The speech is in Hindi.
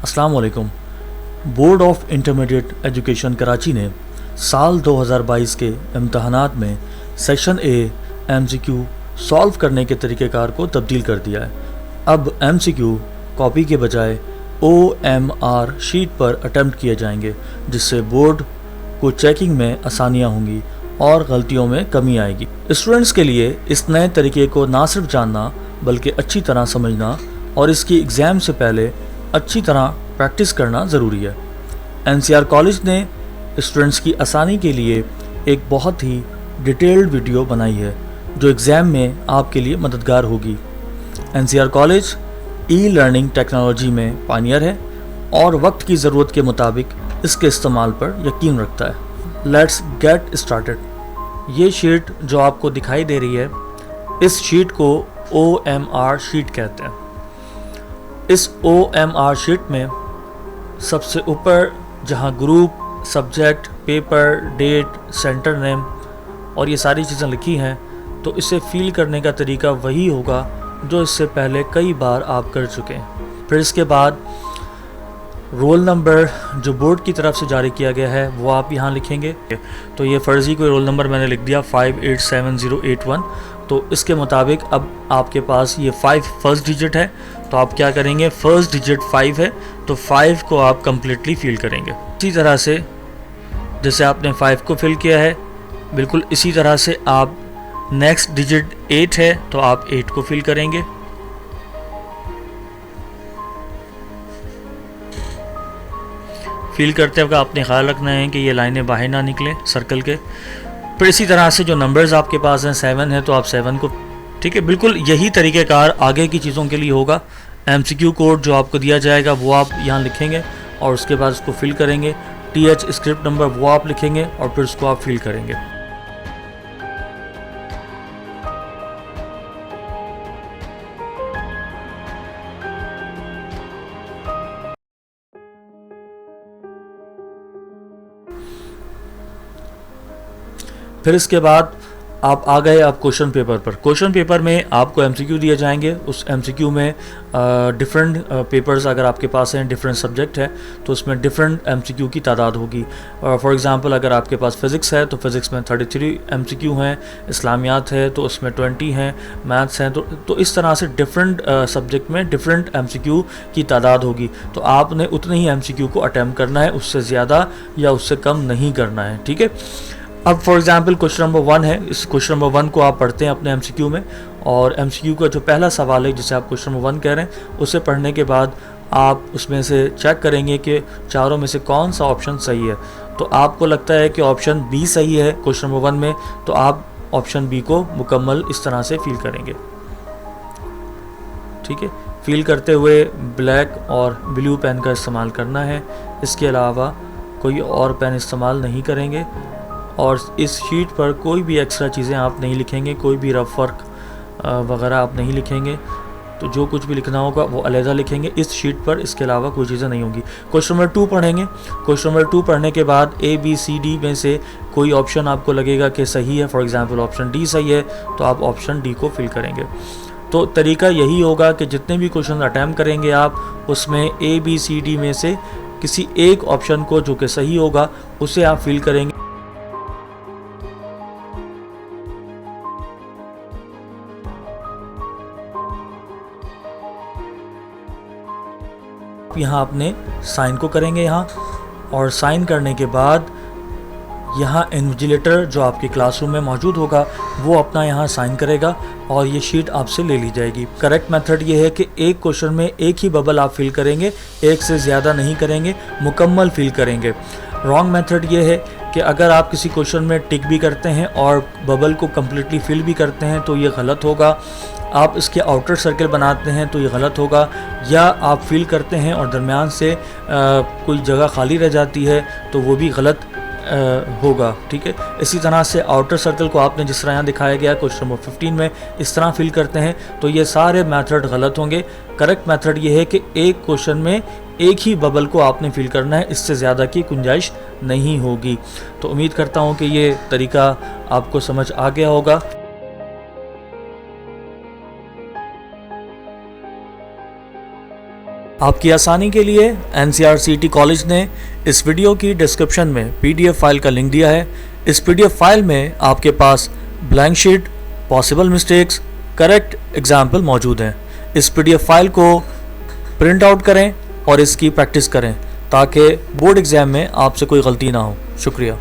अस्सलाम वालेकुम। Board of intermediate education Karachi ने साल 2022 के इम्तहानात में सेक्शन ए एमसीक्यू सॉल्व करने के तरीक़ेकार को तब्दील कर दिया है। अब एमसीक्यू कॉपी के बजाय OMR शीट पर अटैम्प्ट किए जाएंगे, जिससे बोर्ड को चेकिंग में आसानियाँ होंगी और गलतियों में कमी आएगी। स्टूडेंट्स के लिए इस नए तरीके को ना सिर्फ जानना बल्कि अच्छी तरह समझना और इसकी एग्ज़ाम से पहले अच्छी तरह प्रैक्टिस करना ज़रूरी है। NCR कॉलेज ने स्टूडेंट्स की आसानी के लिए एक बहुत ही डिटेल्ड वीडियो बनाई है जो एग्ज़ाम में आपके लिए मददगार होगी। NCR कॉलेज ई-लर्निंग टेक्नोलॉजी में पानियर है और वक्त की ज़रूरत के मुताबिक इसके इस्तेमाल पर यकीन रखता है। Let's get started. ये शीट जो आपको दिखाई दे रही है, इस शीट को OMR शीट कहते हैं। इस OMR शीट में सबसे ऊपर जहां group, subject, paper, date, centre name और ये सारी चीज़ें लिखी हैं, तो इसे फ़ील करने का तरीका वही होगा जो इससे पहले कई बार आप कर चुके हैं। फिर इसके बाद रोल नंबर जो बोर्ड की तरफ से जारी किया गया है वो आप यहाँ लिखेंगे। तो ये फ़र्ज़ी कोई रोल नंबर मैंने लिख दिया 587081। तो इसके मुताबिक अब आपके पास ये 5 फर्स्ट डिजिट है, तो आप क्या करेंगे, फर्स्ट डिजिट 5 है तो 5 को आप कम्प्लीटली फिल करेंगे। इसी तरह से जैसे आपने 5 को फिल किया है, बिल्कुल इसी तरह से आप नेक्स्ट डिजिट 8 है तो आप 8 को फिल करेंगे। फिल करते वक्त आपने ख्याल रखना है कि ये लाइनें बाहर ना निकलें सर्कल के। फिर इसी तरह से जो नंबर्स आपके पास हैं 7 है तो आप 7 को, ठीक है, बिल्कुल यही तरीक़ेकार आगे की चीज़ों के लिए होगा। MCQ कोड जो आपको दिया जाएगा वो आप यहाँ लिखेंगे और उसके बाद उसको फिल करेंगे। TH स्क्रिप्ट नंबर वो आप लिखेंगे और फिर उसको आप फिल करेंगे। फिर इसके बाद आप आ गए आप क्वेश्चन पेपर पर। क्वेश्चन पेपर में आपको MCQ दिए जाएंगे। उस MCQ में डिफरेंट पेपर्स अगर आपके पास हैं, डिफरेंट सब्जेक्ट है तो उसमें डिफरेंट MCQ की तादाद होगी। फॉर एग्जांपल अगर आपके पास फ़िज़िक्स है तो फ़िज़िक्स में 33 MCQ हैं, इस्लामियात है तो उसमें 20 हैं, मैथ्स हैं तो इस तरह से डिफरेंट सब्जेक्ट में डिफरेंट MCQ की तादाद होगी। तो आपने उतने ही MCQ को अटैम्प्ट करना है, उससे ज़्यादा या उससे कम नहीं करना है, ठीक है। अब फॉर एग्ज़ाम्पल क्वेश्चन नंबर 1 है, इस क्वेश्चन नंबर 1 को आप पढ़ते हैं अपने MCQ में और MCQ का जो पहला सवाल है जिसे आप क्वेश्चन नंबर 1 कह रहे हैं, उसे पढ़ने के बाद आप उसमें से चेक करेंगे कि चारों में से कौन सा ऑप्शन सही है। तो आपको लगता है कि ऑप्शन B सही है क्वेश्चन नंबर 1 में, तो आप ऑप्शन B को मुकम्मल इस तरह से फिल करेंगे, ठीक है। फिल करते हुए ब्लैक और ब्लू पेन का इस्तेमाल करना है, इसके अलावा कोई और पेन इस्तेमाल नहीं करेंगे। और इस शीट पर कोई भी एक्स्ट्रा चीज़ें आप नहीं लिखेंगे, कोई भी रफ वर्क वगैरह आप नहीं लिखेंगे। तो जो कुछ भी लिखना होगा वो अलहदा लिखेंगे इस शीट पर, इसके अलावा कोई चीज़ें नहीं होंगी। क्वेश्चन नंबर 2 पढ़ेंगे। क्वेश्चन नंबर 2 पढ़ने के बाद ABCD में से कोई ऑप्शन आपको लगेगा कि सही है, फॉर एग्ज़ाम्पल ऑप्शन D सही है तो आप ऑप्शन D को फिल करेंगे। तो तरीका यही होगा कि जितने भी क्वेश्चन अटैम्प्ट करेंगे आप उसमें ABCD में से किसी एक ऑप्शन को जो कि सही होगा उसे आप फिल करेंगे। यहाँ आपने साइन को करेंगे यहाँ, और साइन करने के बाद यहाँ इन्विजिलेटर जो आपके क्लासरूम में मौजूद होगा वो अपना यहाँ साइन करेगा और ये शीट आपसे ले ली जाएगी। करेक्ट मेथड ये है कि एक क्वेश्चन में एक ही बबल आप फिल करेंगे, एक से ज़्यादा नहीं करेंगे, मुकम्मल फिल करेंगे। रॉन्ग मेथड ये है कि अगर आप किसी क्वेश्चन में टिक भी करते हैं और बबल को कम्प्लीटली फिल भी करते हैं तो ये गलत होगा। आप इसके आउटर सर्कल बनाते हैं तो ये गलत होगा, या आप फिल करते हैं और दरमियान से कोई जगह खाली रह जाती है तो वो भी गलत होगा, ठीक है। इसी तरह से आउटर सर्कल को आपने जिस तरह यहाँ दिखाया गया क्वेश्चन नंबर 15 में इस तरह फिल करते हैं तो ये सारे मेथड गलत होंगे। करेक्ट मेथड ये है कि एक क्वेश्चन में एक ही बबल को आपने फिल करना है, इससे ज़्यादा की गुंजाइश नहीं होगी। तो उम्मीद करता हूँ कि ये तरीका आपको समझ आ गया होगा। आपकी आसानी के लिए NCRCT कॉलेज ने इस वीडियो की डिस्क्रिप्शन में PDF फाइल का लिंक दिया है। इस PDF फाइल में आपके पास blank sheet, possible mistakes, correct example मौजूद हैं। इस PDF फाइल को प्रिंट आउट करें और इसकी प्रैक्टिस करें ताकि बोर्ड एग्ज़ाम में आपसे कोई गलती ना हो। शुक्रिया।